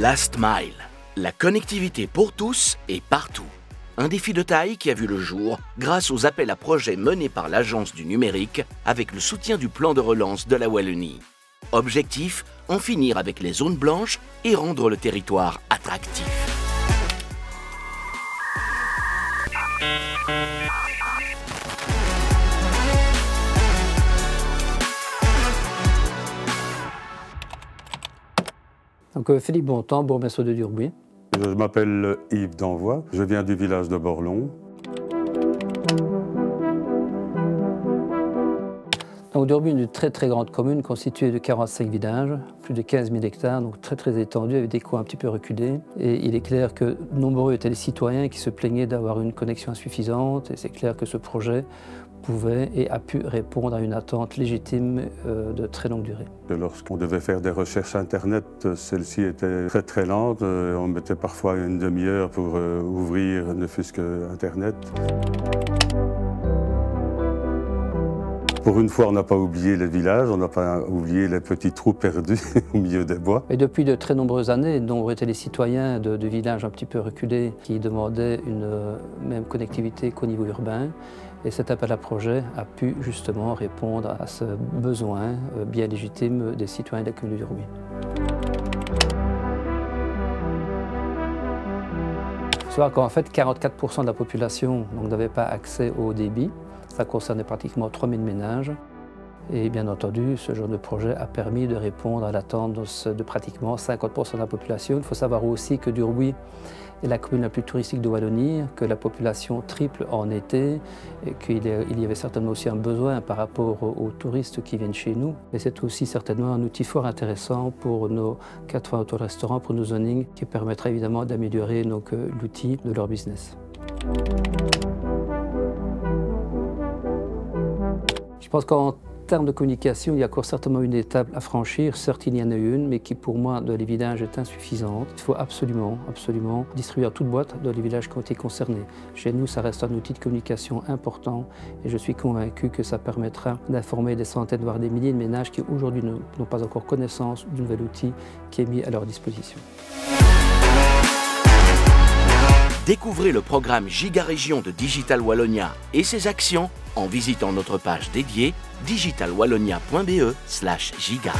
Last Mile, la connectivité pour tous et partout. Un défi de taille qui a vu le jour grâce aux appels à projets menés par l'Agence du numérique avec le soutien du plan de relance de la Wallonie. Objectif, en finir avec les zones blanches et rendre le territoire attractif. Donc Philippe Bontemps, bourgmestre de Durbuy. Je m'appelle Yves Danvois, je viens du village de Borlon. Donc Durbuy est une très grande commune constituée de 45 villages, plus de 15 000 hectares, donc très étendue avec des coins un petit peu reculés. Et il est clair que nombreux étaient les citoyens qui se plaignaient d'avoir une connexion insuffisante et c'est clair que ce projet pouvait et a pu répondre à une attente légitime de très longue durée. Lorsqu'on devait faire des recherches Internet, celle-ci était très lente. On mettait parfois une demi-heure pour ouvrir ne fût-ce que Internet. Pour une fois, on n'a pas oublié les villages, on n'a pas oublié les petits trous perdus au milieu des bois. Et depuis de très nombreuses années, nombreux étaient les citoyens de villages un petit peu reculés qui demandaient une même connectivité qu'au niveau urbain. Et cet appel à projet a pu justement répondre à ce besoin bien légitime des citoyens de la commune de Durbuy. Il faut savoir qu'en fait, 44% de la population n'avait pas accès au débit. Ça concernait pratiquement 3000 ménages. Et bien entendu, ce genre de projet a permis de répondre à l'attente de pratiquement 50% de la population. Il faut savoir aussi que Durbuy est la commune la plus touristique de Wallonie, que la population triple en été, et qu'il y avait certainement aussi un besoin par rapport aux touristes qui viennent chez nous. Et c'est aussi certainement un outil fort intéressant pour nos 80 autorestaurants, pour nos zonings, qui permettra évidemment d'améliorer l'outil de leur business. Je pense qu'en termes de communication, il y a encore certainement une étape à franchir. Certes, il y en a une, mais qui pour moi, dans les villages, est insuffisante. Il faut absolument distribuer à toute boîte dans les villages qui ont été concernés. Chez nous, ça reste un outil de communication important et je suis convaincu que ça permettra d'informer des centaines, voire des milliers de ménages qui aujourd'hui n'ont pas encore connaissance du nouvel outil qui est mis à leur disposition. Découvrez le programme Giga Région de Digital Wallonia et ses actions en visitant notre page dédiée digitalwallonia.be/giga.